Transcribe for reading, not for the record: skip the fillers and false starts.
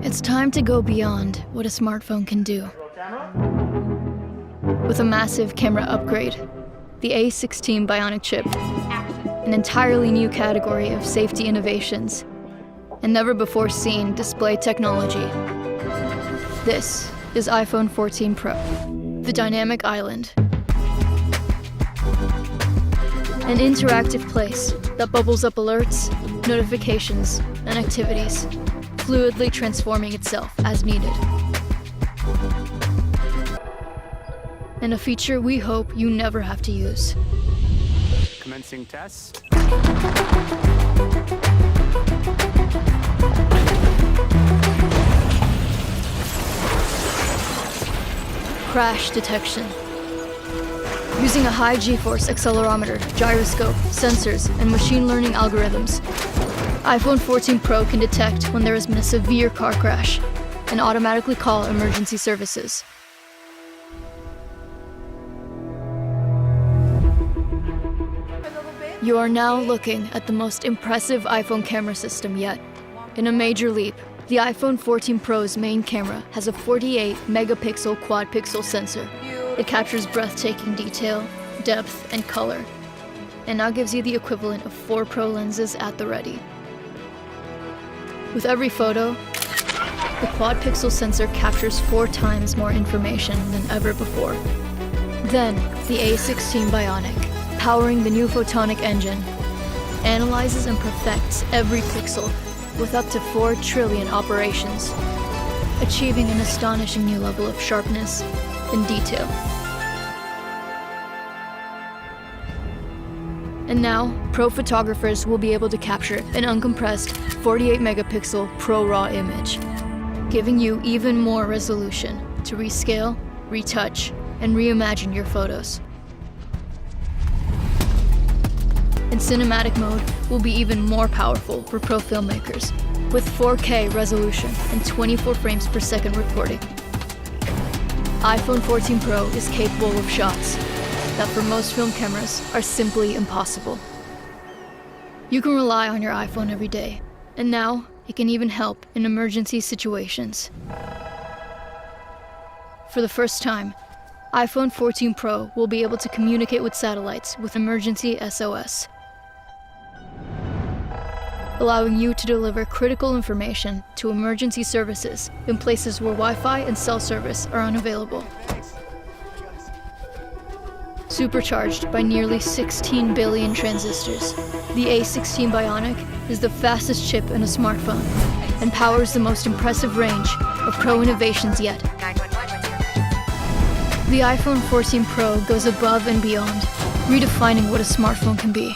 It's time to go beyond what a smartphone can do. With a massive camera upgrade, the A16 Bionic chip, an entirely new category of safety innovations, and never-before-seen display technology. This is iPhone 14 Pro, the dynamic island. An interactive place that bubbles up alerts, notifications, and activities, fluidly transforming itself as needed. And a feature we hope you never have to use. Commencing test. Crash detection. Using a high G-force accelerometer, gyroscope, sensors, and machine learning algorithms, iPhone 14 Pro can detect when there has been a severe car crash and automatically call emergency services. You are now looking at the most impressive iPhone camera system yet. In a major leap, the iPhone 14 Pro's main camera has a 48-megapixel quad-pixel sensor. It captures breathtaking detail, depth, and color, and now gives you the equivalent of 4 Pro lenses at the ready. With every photo, the quad-pixel sensor captures 4 times more information than ever before. Then, the A16 Bionic, powering the new photonic engine, analyzes and perfects every pixel with up to 4 trillion operations, achieving an astonishing new level of sharpness and detail. And now, pro photographers will be able to capture an uncompressed 48-megapixel Pro RAW image, giving you even more resolution to rescale, retouch, and reimagine your photos. And cinematic mode will be even more powerful for pro filmmakers, with 4K resolution and 24 frames per second recording. iPhone 14 Pro is capable of shots that for most film cameras are simply impossible. You can rely on your iPhone every day, and now it can even help in emergency situations. For the first time, iPhone 14 Pro will be able to communicate with satellites with emergency SOS, allowing you to deliver critical information to emergency services in places where Wi-Fi and cell service are unavailable. Supercharged by nearly 16 billion transistors, the A16 Bionic is the fastest chip in a smartphone and powers the most impressive range of Pro innovations yet. The iPhone 14 Pro goes above and beyond, redefining what a smartphone can be.